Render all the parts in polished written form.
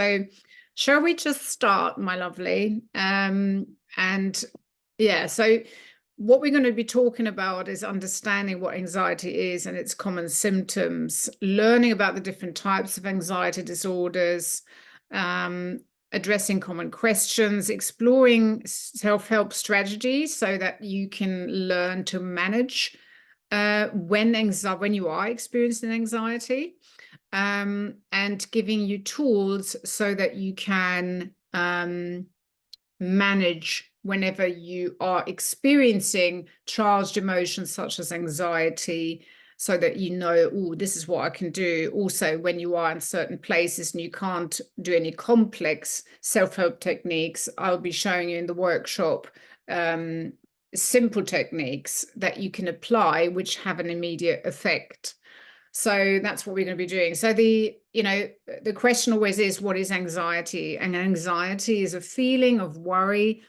So shall we just start, my lovely? And yeah, so what we're going to be talking about is understanding what anxiety is and its common symptoms, learning about the different types of anxiety disorders, addressing common questions, exploring self-help strategies so that you can learn to manage when you are experiencing anxiety, and giving you tools so that you can manage whenever you are experiencing charged emotions such as anxiety, so that you know, oh, this is what I can do. Also, when you are in certain places and you can't do any complex self-help techniques, I'll be showing you in the workshop simple techniques that you can apply which have an immediate effect. So that's what we're going to be doing. So the question always is, what is anxiety? And anxiety is a feeling of worry,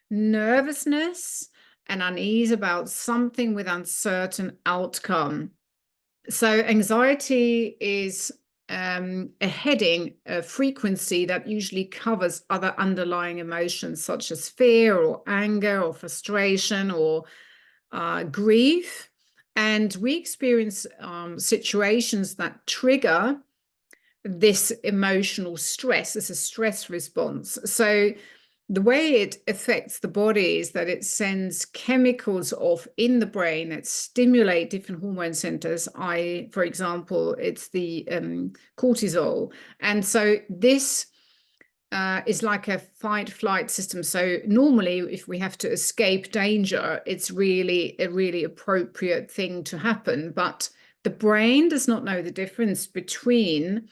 nervousness, and unease about something with uncertain outcome. So anxiety is a heading, a frequency that usually covers other underlying emotions such as fear or anger or frustration or grief. And we experience situations that trigger this emotional stress. It's a stress response. So the way it affects the body is that it sends chemicals off in the brain that stimulate different hormone centers. For example, it's the cortisol. And so this is like a fight-flight system. So normally, if we have to escape danger, it's really a really appropriate thing to happen. But the brain does not know the difference between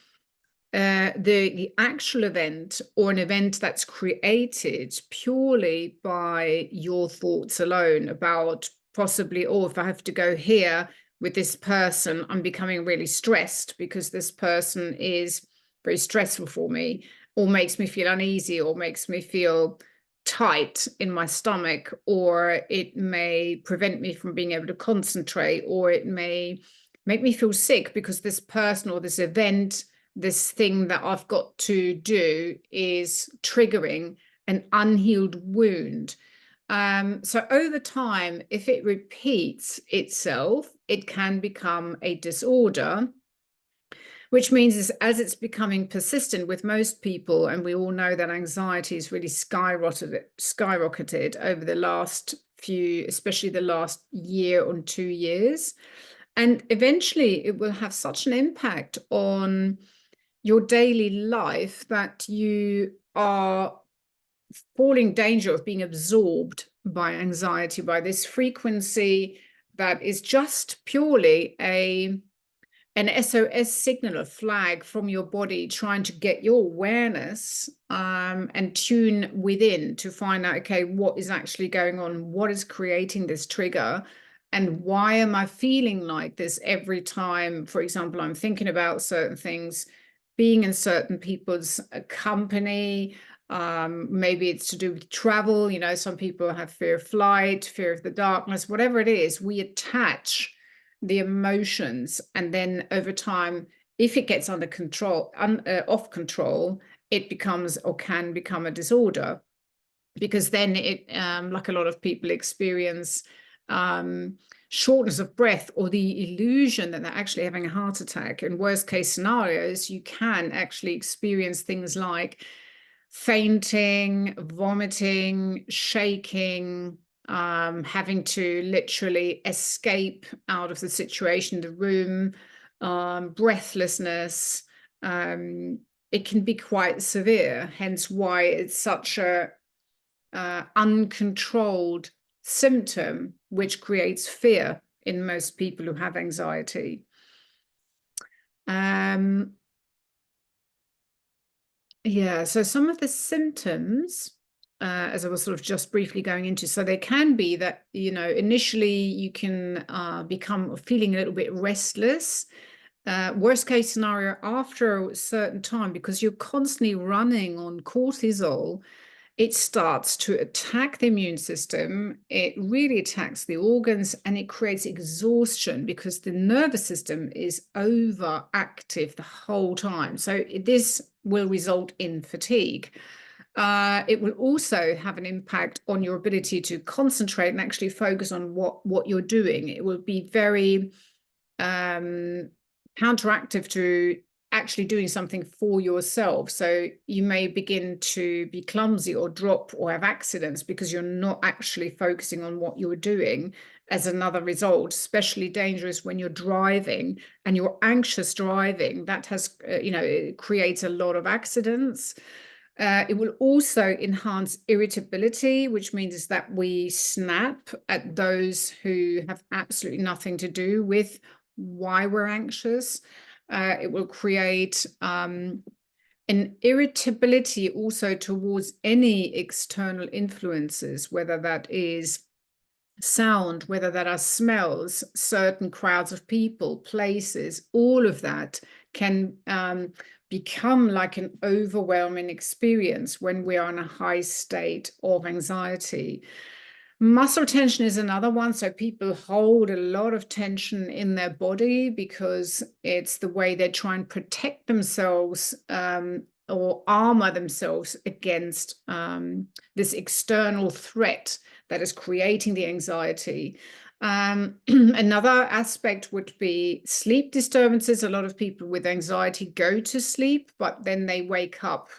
the actual event or an event that's created purely by your thoughts alone about possibly, oh, if I have to go here with this person, I'm becoming really stressed because this person is very stressful for me, or makes me feel uneasy, or makes me feel tight in my stomach, or it may prevent me from being able to concentrate, or it may make me feel sick because this person or this event, this thing that I've got to do, is triggering an unhealed wound. So over time, if it repeats itself, it can become a disorder, which means as it's becoming persistent with most people, and we all know that anxiety has really skyrocketed over the last few, especially the last year or 2 years. And eventually it will have such an impact on your daily life that you are falling danger of being absorbed by anxiety, by this frequency that is just purely an SOS signal, a flag from your body trying to get your awareness and tune within to find out, okay, what is actually going on? What is creating this trigger? And why am I feeling like this every time, for example, I'm thinking about certain things, being in certain people's company? Maybe it's to do with travel. Some people have fear of flight, fear of the darkness, whatever it is, we attach the emotions, and then over time, if it gets under control, off control, it becomes or can become a disorder, because then it, like a lot of people experience shortness of breath, or the illusion that they're actually having a heart attack. In worst case scenarios, you can actually experience things like fainting, vomiting, shaking, having to literally escape out of the situation, the room, breathlessness. It can be quite severe, hence why it's such a uncontrolled symptom, which creates fear in most people who have anxiety. Yeah, so some of the symptoms, as I was sort of just briefly going into, so they can be that, initially you can become feeling a little bit restless. Worst case scenario, after a certain time, because you're constantly running on cortisol, it starts to attack the immune system. It really attacks the organs, and it creates exhaustion because the nervous system is overactive the whole time. So this will result in fatigue. It will also have an impact on your ability to concentrate and actually focus on what you're doing. It will be very counteractive to actually doing something for yourself. So you may begin to be clumsy or drop or have accidents because you're not actually focusing on what you're doing. As another result, especially dangerous when you're driving and you're anxious driving. That has, it creates a lot of accidents. It will also enhance irritability, which means that we snap at those who have absolutely nothing to do with why we're anxious. It will create an irritability also towards any external influences, whether that is sound, whether that are smells, certain crowds of people, places. All of that can become like an overwhelming experience when we are in a high state of anxiety. Muscle tension is another one. So people hold a lot of tension in their body because it's the way they try and protect themselves or armor themselves against this external threat that is creating the anxiety. Another aspect would be sleep disturbances. A lot of people with anxiety go to sleep, but then they wake up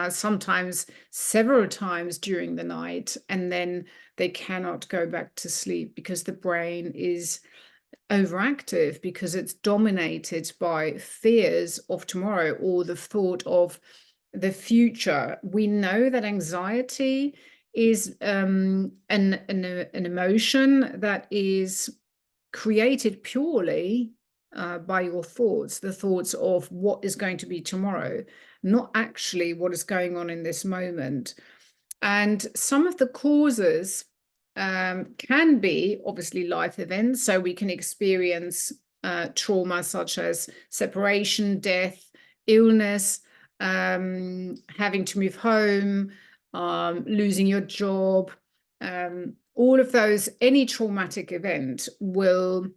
sometimes several times during the night, and then they cannot go back to sleep because the brain is overactive, because it's dominated by fears of tomorrow or the thought of the future. We know that anxiety is an emotion that is created purely by your thoughts, the thoughts of what is going to be tomorrow, not actually what is going on in this moment. And some of the causes can be obviously life events. So we can experience trauma such as separation, death, illness, having to move home, losing your job. All of those, any traumatic event will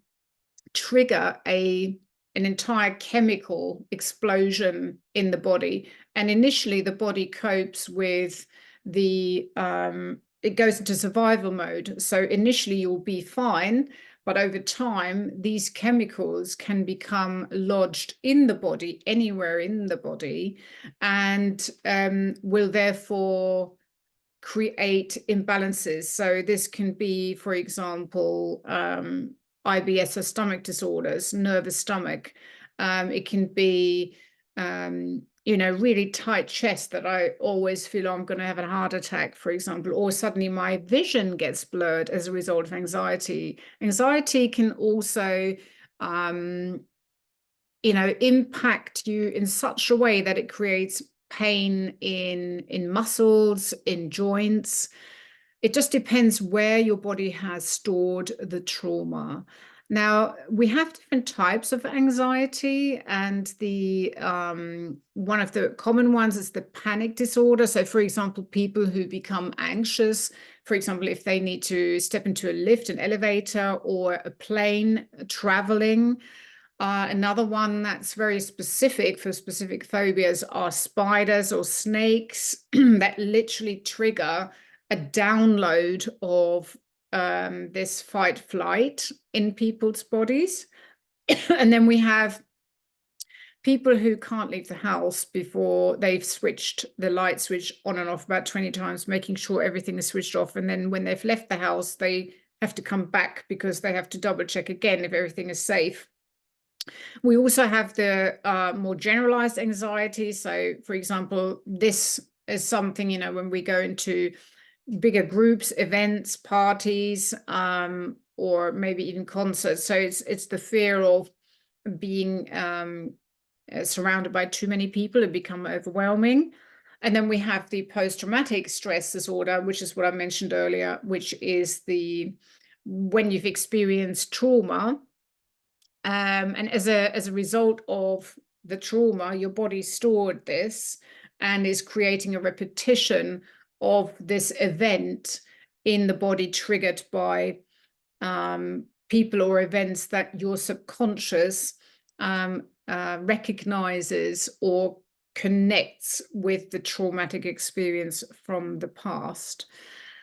trigger an entire chemical explosion in the body. And initially the body copes with it goes into survival mode. So initially you'll be fine, but over time, these chemicals can become lodged in the body, anywhere in the body, and will therefore create imbalances. So this can be, for example, IBS or stomach disorders, nervous stomach. It can be really tight chest that I always feel I'm going to have a heart attack, for example, or suddenly my vision gets blurred as a result of anxiety. Anxiety can also, impact you in such a way that it creates pain in muscles, in joints. It just depends where your body has stored the trauma. Now, we have different types of anxiety, and the one of the common ones is the panic disorder. So, for example, people who become anxious, for example, if they need to step into a lift, an elevator, or a plane traveling. Another one that's very specific for specific phobias are spiders or snakes that literally trigger a download of this fight flight in people's bodies. And then we have people who can't leave the house before they've switched the light switch on and off about 20 times, making sure everything is switched off. And then when they've left the house, they have to come back because they have to double check again if everything is safe. We also have the more generalized anxiety. So, for example, this is something, when we go into bigger groups, events, parties, or maybe even concerts. So it's the fear of being surrounded by too many people and become overwhelming. And then we have the post-traumatic stress disorder, which is what I mentioned earlier, which is when you've experienced trauma. And as a result of the trauma, your body stored this and is creating a repetition of this event in the body triggered by people or events that your subconscious recognizes or connects with the traumatic experience from the past.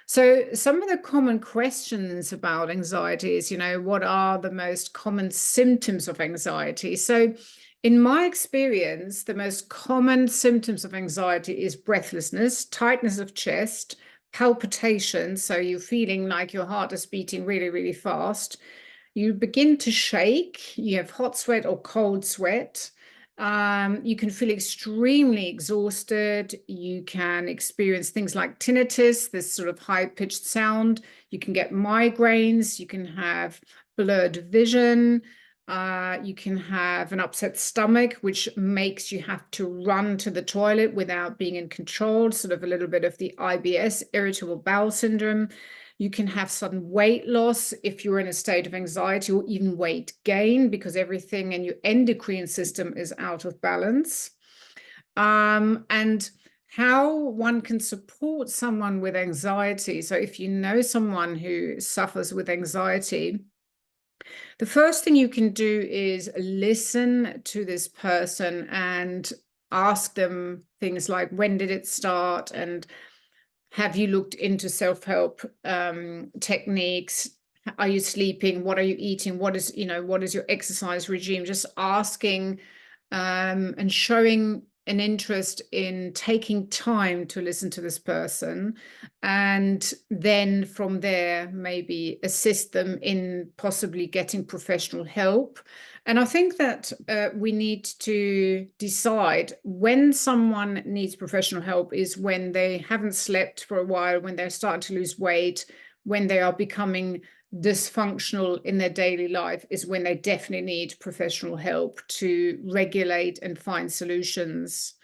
So some of the common questions about anxiety is, what are the most common symptoms of anxiety? So in my experience, the most common symptoms of anxiety is breathlessness, tightness of chest, palpitations. So you're feeling like your heart is beating really, really fast. You begin to shake, you have hot sweat or cold sweat. You can feel extremely exhausted. You can experience things like tinnitus, this sort of high-pitched sound. You can get migraines. You can have blurred vision. You can have an upset stomach, which makes you have to run to the toilet without being in control, sort of a little bit of the IBS, irritable bowel syndrome. You can have sudden weight loss if you're in a state of anxiety, or even weight gain because everything in your endocrine system is out of balance. And how one can support someone with anxiety. So if you know someone who suffers with anxiety, the first thing you can do is listen to this person and ask them things like, when did it start? And have you looked into self-help techniques? Are you sleeping? What are you eating? What is your exercise regime? Just asking and showing an interest in taking time to listen to this person, and then from there maybe assist them in possibly getting professional help. And I think that we need to decide when someone needs professional help is when they haven't slept for a while, when they're starting to lose weight, when they are becoming dysfunctional in their daily life, is when they definitely need professional help to regulate and find solutions.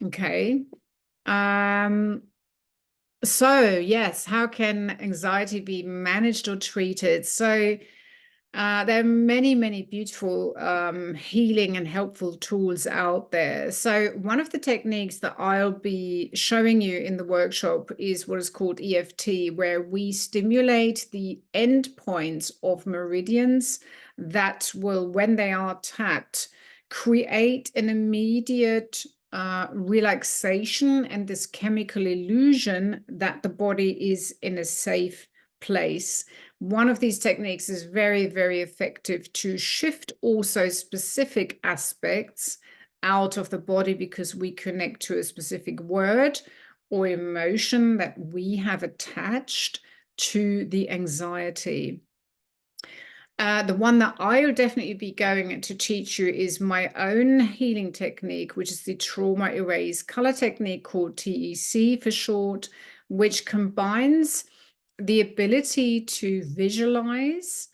Okay. So yes, how can anxiety be managed or treated? So there are many, many beautiful healing and helpful tools out there. So one of the techniques that I'll be showing you in the workshop is what is called EFT, where we stimulate the end points of meridians that will, when they are tapped, create an immediate relaxation and this chemical illusion that the body is in a safe place. One of these techniques is very, very effective to shift also specific aspects out of the body because we connect to a specific word or emotion that we have attached to the anxiety. The one that I'll definitely be going to teach you is my own healing technique, which is the Trauma Erase Color technique, called TEC for short, which combines the ability to visualize,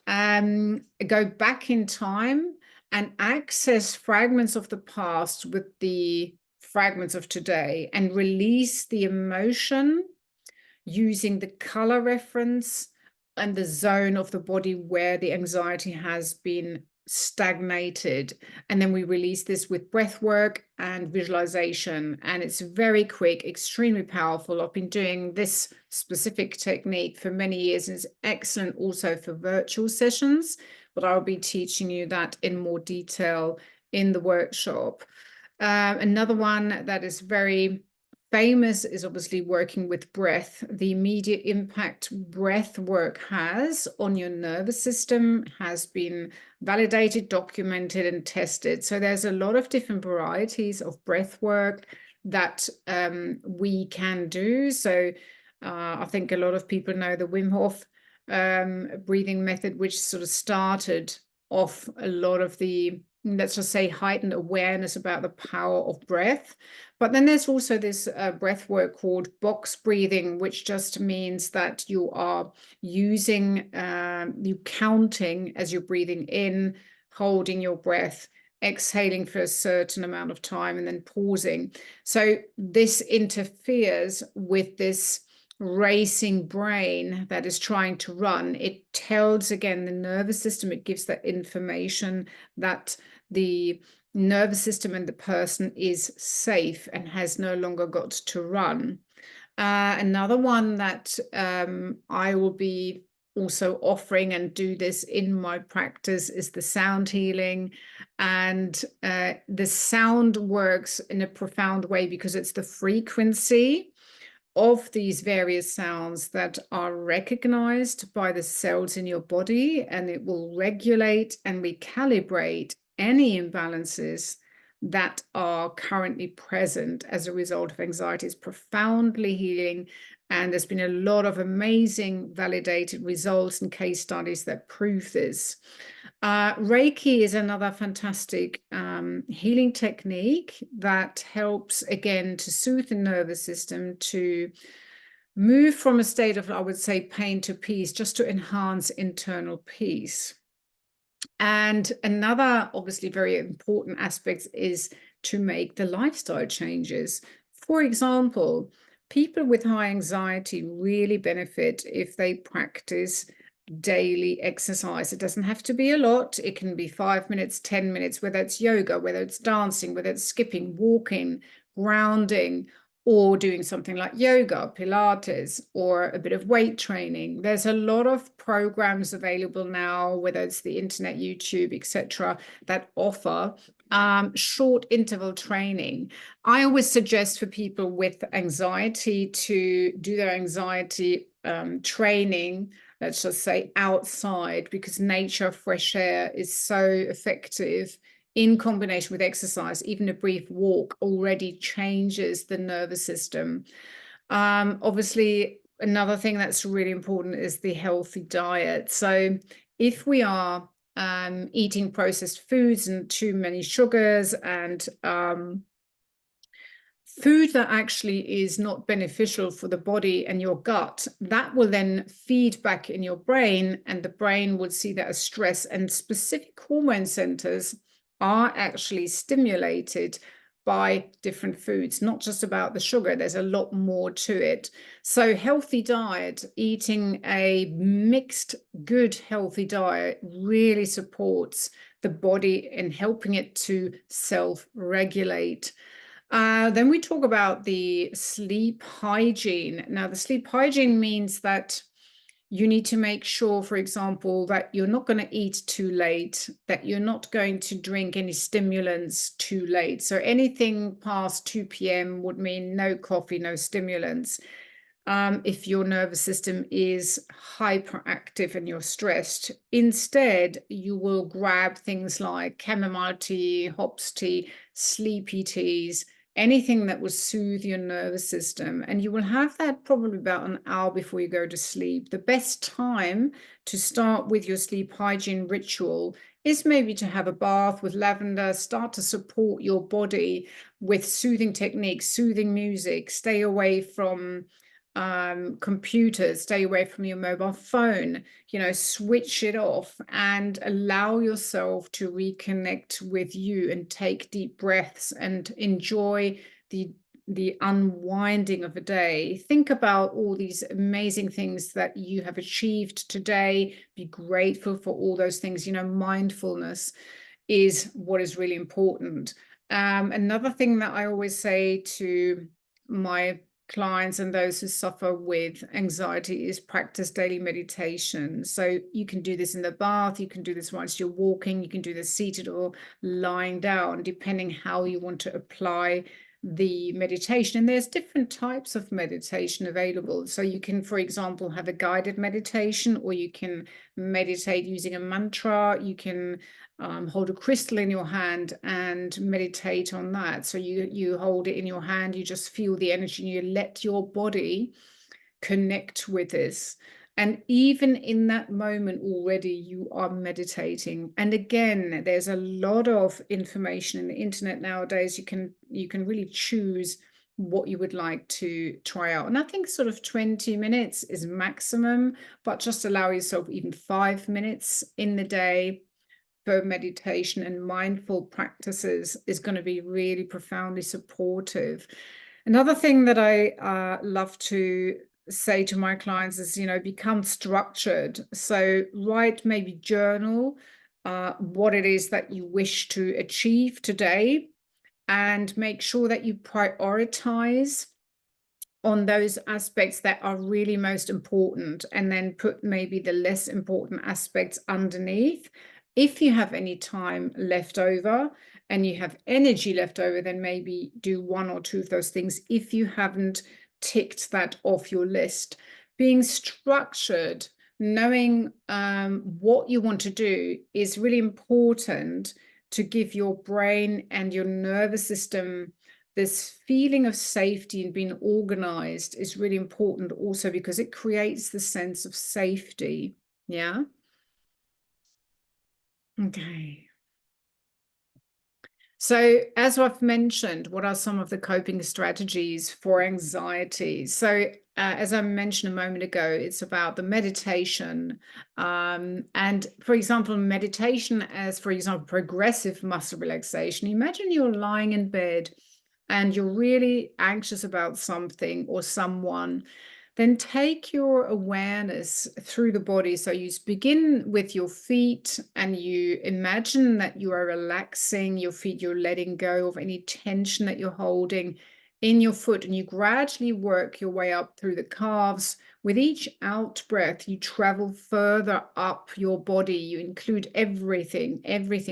go back in time and access fragments of the past with the fragments of today, and release the emotion using the color reference and the zone of the body where the anxiety has been stagnated. And then we release this with breath work and visualization, and it's very quick, extremely powerful. I've been doing this specific technique for many years, and it's excellent also for virtual sessions, but I'll be teaching you that in more detail in the workshop. Another one that is very famous is obviously working with breath. The immediate impact breath work has on your nervous system has been validated, documented, and tested. So there's a lot of different varieties of breath work that we can do. So I think a lot of people know the Wim Hof breathing method, which sort of started off a lot of the, let's just say, heightened awareness about the power of breath. But then there's also this breath work called box breathing, which just means that you are using, you counting as you're breathing in, holding your breath, exhaling for a certain amount of time, and then pausing. So this interferes with this racing brain that is trying to run. It tells, again, the nervous system, it gives that information that the nervous system and the person is safe and has no longer got to run. Another one that I will be also offering and do this in my practice is the sound healing. And the sound works in a profound way because it's the frequency of these various sounds that are recognized by the cells in your body, and it will regulate and recalibrate any imbalances that are currently present as a result of anxiety. Is profoundly healing, and there's been a lot of amazing validated results and case studies that prove this. Reiki is another fantastic healing technique that helps, again, to soothe the nervous system, to move from a state of, I would say, pain to peace, just to enhance internal peace. And another, obviously, very important aspect is to make the lifestyle changes. For example, people with high anxiety really benefit if they practice daily exercise. It doesn't have to be a lot. It can be 5 minutes, 10 minutes, whether it's yoga, whether it's dancing, whether it's skipping, walking, grounding, or doing something like yoga, Pilates, or a bit of weight training. There's a lot of programs available now, whether it's the internet, YouTube, etc., that offer short interval training. I always suggest for people with anxiety to do their anxiety training, let's just say outside, because nature, fresh air is so effective in combination with exercise. Even a brief walk already changes the nervous system. Obviously, another thing that's really important is the healthy diet. So if we are eating processed foods and too many sugars and food that actually is not beneficial for the body and your gut, that will then feed back in your brain, and the brain would see that as stress, and specific hormone centers are actually stimulated by different foods, not just about the sugar. There's a lot more to it. So healthy diet, eating a mixed, good, healthy diet really supports the body in helping it to self-regulate. Then we talk about the sleep hygiene. Now, the sleep hygiene means that you need to make sure, for example, that you're not going to eat too late, that you're not going to drink any stimulants too late. So anything past 2 p.m. would mean no coffee, no stimulants. If your nervous system is hyperactive and you're stressed, instead, you will grab things like chamomile tea, hops tea, sleepy teas, anything that will soothe your nervous system. And you will have that probably about an hour before you go to sleep. The best time to start with your sleep hygiene ritual is maybe to have a bath with lavender, start to support your body with soothing techniques, soothing music, stay away from computers, stay away from your mobile phone, switch it off and allow yourself to reconnect with you and take deep breaths and enjoy the unwinding of a day. Think about all these amazing things that you have achieved today. Be grateful for all those things. Mindfulness is what is really important. Another thing that I always say to my clients and those who suffer with anxiety is practice daily meditation. So you can do this in the bath, you can do this whilst you're walking, you can do this seated or lying down, depending how you want to apply the meditation. And there's different types of meditation available. So you can, for example, have a guided meditation, or you can meditate using a mantra. You can hold a crystal in your hand and meditate on that. So you hold it in your hand, you just feel the energy, and you let your body connect with this. And even in that moment already, you are meditating. And again, there's a lot of information in the internet nowadays. You can really choose what you would like to try out. And I think sort of 20 minutes is maximum, but just allow yourself even 5 minutes in the day for meditation and mindful practices is going to be really profoundly supportive. Another thing that I love to say to my clients is, become structured. So write, maybe journal what it is that you wish to achieve today, and make sure that you prioritize on those aspects that are really most important, and then put maybe the less important aspects underneath. If you have any time left over and you have energy left over, then maybe do one or two of those things if you haven't ticked that off your list. Being structured, knowing what you want to do is really important to give your brain and your nervous system this feeling of safety, and being organized is really important also because it creates the sense of safety. Yeah. Okay. So, as I've mentioned, what are some of the coping strategies for anxiety? So, as I mentioned a moment ago, it's about the meditation. And for example, meditation as, for example, progressive muscle relaxation. Imagine you're lying in bed and you're really anxious about something or someone. Then take your awareness through the body. So you begin with your feet and you imagine that you are relaxing your feet, you're letting go of any tension that you're holding in your foot, and you gradually work your way up through the calves. With each out breath, you travel further up your body. You include everything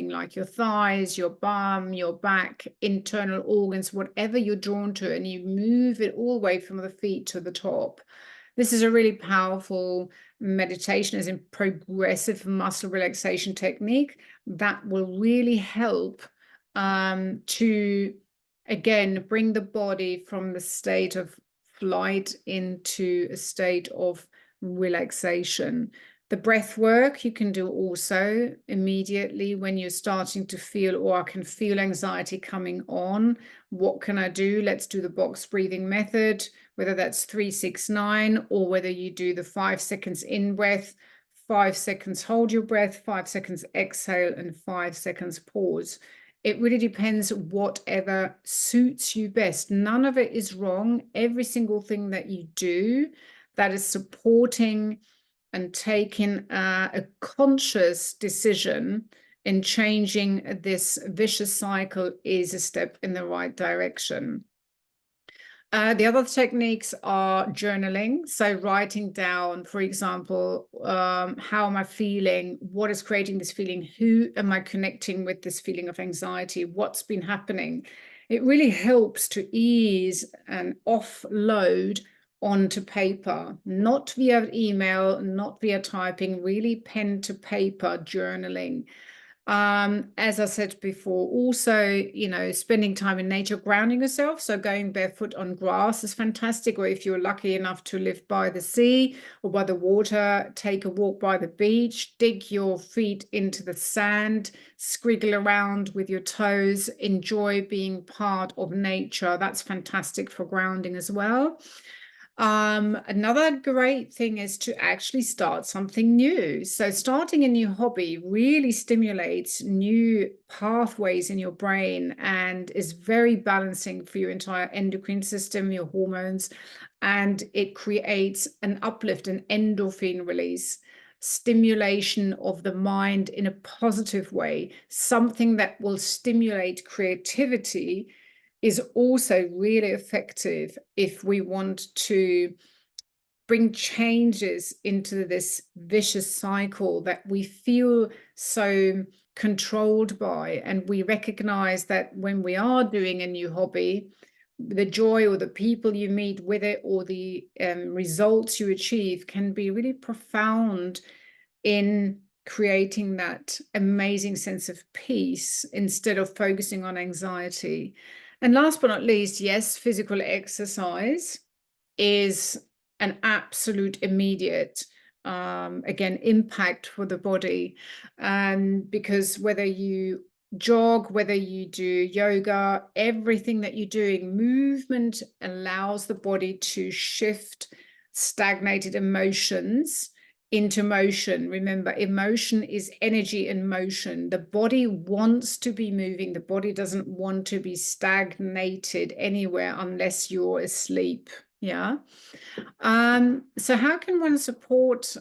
like your thighs, your bum, your back, internal organs, whatever you're drawn to, and you move it all the way from the feet to the top. This is a really powerful meditation, as in progressive muscle relaxation technique that will really help to, again, bring the body from the state of flight into a state of relaxation. The breath work you can do also immediately when you're starting to feel, or I can feel anxiety coming on. What can I do? Let's do the box breathing method, whether that's 3-6-9, or whether you do the 5 seconds in breath, 5 seconds hold your breath, 5 seconds exhale, and 5 seconds pause. It really depends whatever suits you best. None of it is wrong. Every single thing that you do that is supporting and taking a conscious decision in changing this vicious cycle is a step in the right direction. The other techniques are journaling. So writing down, for example, how am I feeling? What is creating this feeling? Who am I connecting with this feeling of anxiety? What's been happening? It really helps to ease and offload onto paper, not via email, not via typing, really pen to paper journaling. As I said before, also, spending time in nature, grounding yourself. So going barefoot on grass is fantastic. Or if you're lucky enough to live by the sea or by the water, take a walk by the beach, dig your feet into the sand, scriggle around with your toes, enjoy being part of nature. That's fantastic for grounding as well. Another great thing is to actually start something new. So starting a new hobby really stimulates new pathways in your brain and is very balancing for your entire endocrine system, your hormones, and it creates an uplift, an endorphin release, stimulation of the mind in a positive way, something that will stimulate creativity is also really effective if we want to bring changes into this vicious cycle that we feel so controlled by. And we recognize that when we are doing a new hobby, the joy or the people you meet with it or the results you achieve can be really profound in creating that amazing sense of peace instead of focusing on anxiety. And last but not least, yes, physical exercise is an absolute immediate, again, impact for the body. Because whether you jog, whether you do yoga, everything that you're doing, movement allows the body to shift stagnated emotions into motion. Remember, emotion is energy in motion. The body wants to be moving. The body doesn't want to be stagnated anywhere unless you're asleep. Yeah. So how can one support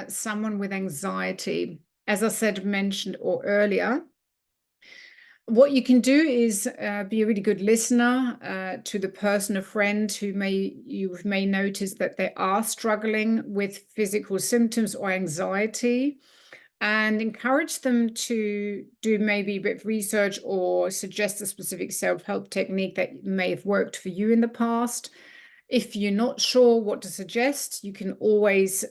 someone with anxiety? as I said, mentioned or earlier, what you can do is be a really good listener to the person, a friend who you may notice that they are struggling with physical symptoms or anxiety, and encourage them to do maybe a bit of research or suggest a specific self-help technique that may have worked for you in the past. If you're not sure what to suggest, you can always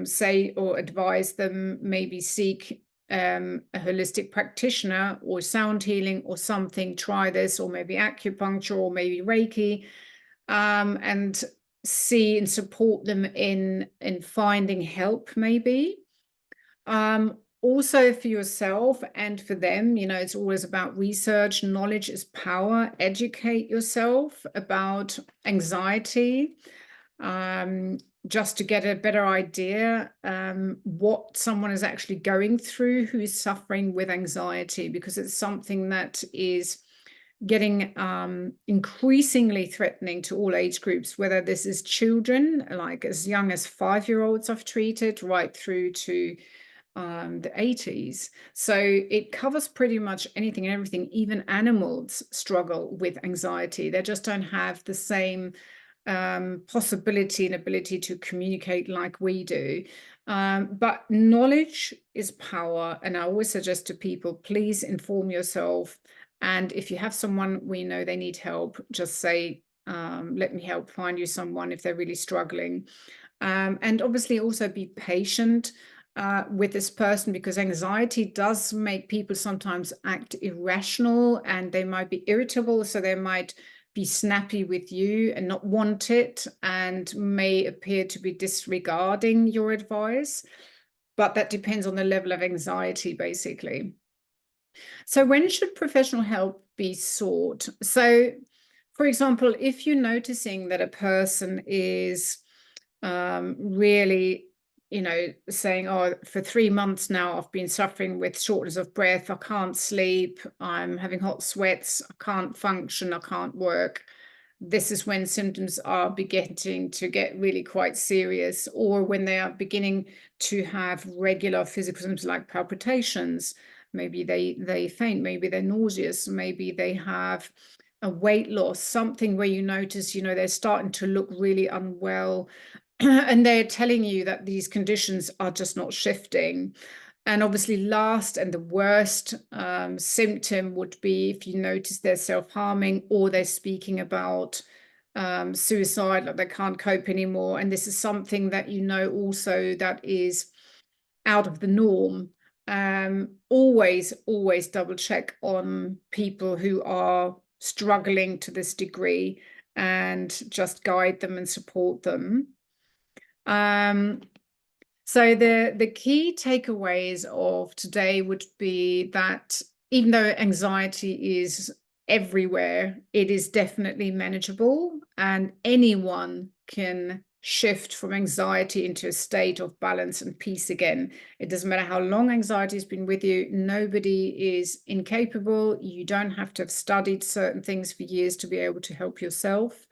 say or advise them maybe seek a holistic practitioner or sound healing or something, try this, or maybe acupuncture or maybe Reiki, and see and support them in finding help maybe. Also for yourself and for them, it's always about research. Knowledge is power. Educate yourself about anxiety, just to get a better idea what someone is actually going through who is suffering with anxiety, because it's something that is getting increasingly threatening to all age groups, whether this is children, like as young as 5-year-olds I've treated, right through to the 80s. So it covers pretty much anything and everything. Even animals struggle with anxiety. They just don't have the same possibility and ability to communicate like we do. But knowledge is power. And I always suggest to people, please inform yourself. And if you have someone we know they need help, just say, let me help find you someone if they're really struggling. And obviously also be patient with this person, because anxiety does make people sometimes act irrational, and they might be irritable, so they might be snappy with you and not want it, and may appear to be disregarding your advice. But that depends on the level of anxiety, basically. So when should professional help be sought? So, for example, if you're noticing that a person is really, saying, oh, for 3 months now, I've been suffering with shortness of breath, I can't sleep, I'm having hot sweats, I can't function, I can't work. This is when symptoms are beginning to get really quite serious, or when they are beginning to have regular physical symptoms like palpitations. Maybe they faint, maybe they're nauseous, maybe they have a weight loss, something where you notice, they're starting to look really unwell, and they're telling you that these conditions are just not shifting. And obviously last and the worst symptom would be if you notice they're self-harming, or they're speaking about suicide, like they can't cope anymore. And this is something that also that is out of the norm. Always double check on people who are struggling to this degree, and just guide them and support them. So the key takeaways of today would be that even though anxiety is everywhere, it is definitely manageable, and anyone can shift from anxiety into a state of balance and peace again. It doesn't matter how long anxiety has been with you. Nobody is incapable. You don't have to have studied certain things for years to be able to help yourself.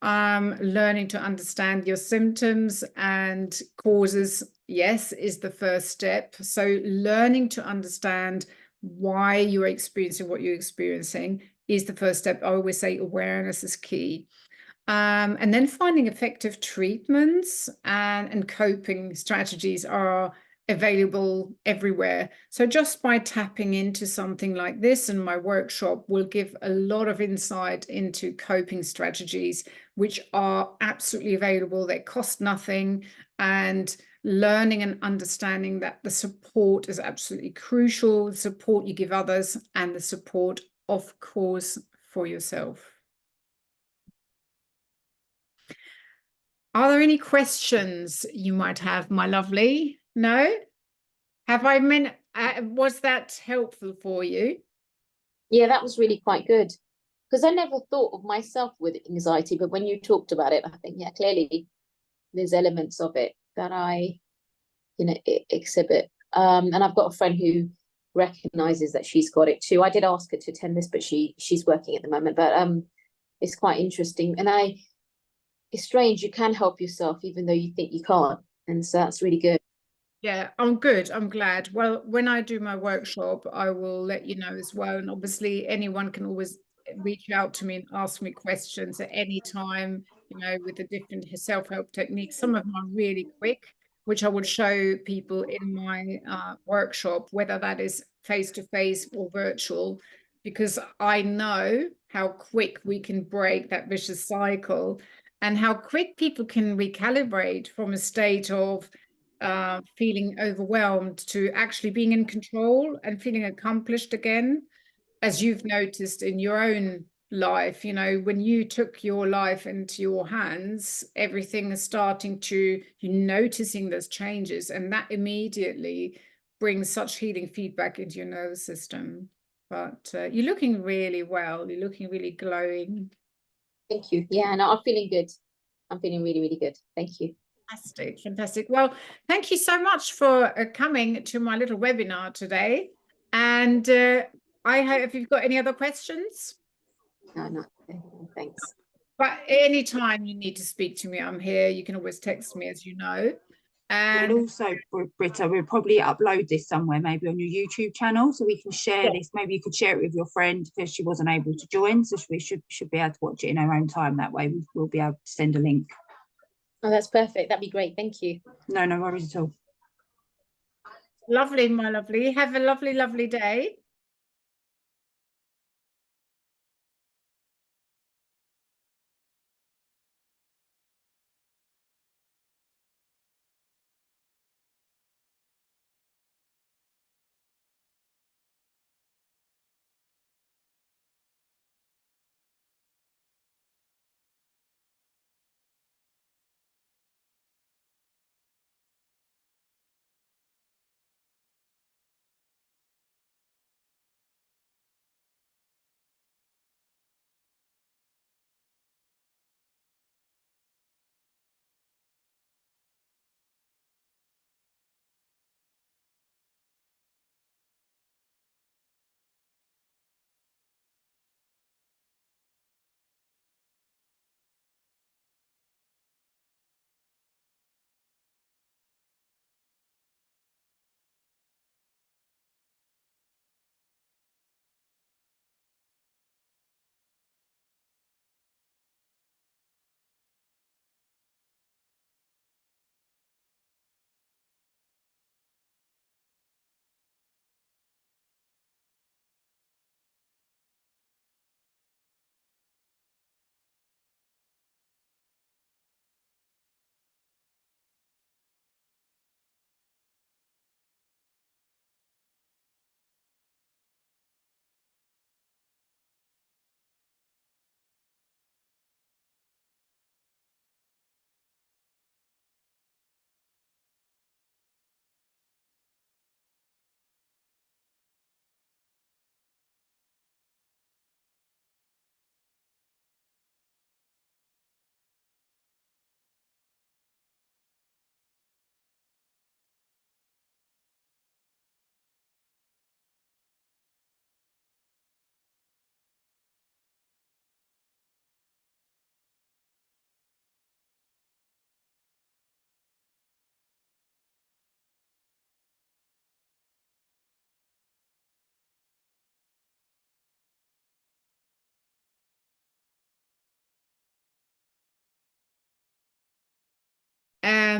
Learning to understand your symptoms and causes, yes, is the first step. So learning to understand why you're experiencing what you're experiencing is the first step. I always say awareness is key. And then finding effective treatments and coping strategies are available everywhere. So just by tapping into something like this, and my workshop will give a lot of insight into coping strategies, which are absolutely available. They cost nothing, and learning and understanding that the support is absolutely crucial, the support you give others, and the support, of course, for yourself. Are there any questions you might have, my lovely? No? Have I meant, was that helpful for you? Yeah, that was really quite good, because I never thought of myself with anxiety, but when you talked about it, I think, yeah, clearly there's elements of it that I, exhibit. And I've got a friend who recognizes that she's got it too. I did ask her to attend this, but she's working at the moment. But it's quite interesting, and it's strange, you can help yourself even though you think you can't, and so that's really good. Yeah, I'm good. I'm glad. Well, when I do my workshop, I will let you know as well. And obviously, anyone can always reach out to me and ask me questions at any time, with the different self-help techniques. Some of them are really quick, which I will show people in my workshop, whether that is face-to-face or virtual, because I know how quick we can break that vicious cycle and how quick people can recalibrate from a state of feeling overwhelmed to actually being in control and feeling accomplished again, as you've noticed in your own life. When you took your life into your hands, everything is starting to, you're noticing those changes, and that immediately brings such healing feedback into your nervous system. But you're looking really well. You're looking really glowing. Thank you. Yeah, no, I'm feeling good. I'm feeling really, really good. Thank you. Fantastic, fantastic. Well, thank you so much for coming to my little webinar today. And I hope, if you've got any other questions, No, thanks. but anytime you need to speak to me, I'm here. You can always text me, as you know. And And also, Britta, we'll probably upload this somewhere, maybe on your YouTube channel, so we can share this. Maybe you could share it with your friend because she wasn't able to join, so we should be able to watch it in our own time. That way, we'll be able to send a link. Oh, that's perfect. That'd be great. Thank you. No worries at all. lovely, my lovely. Have a lovely, lovely day.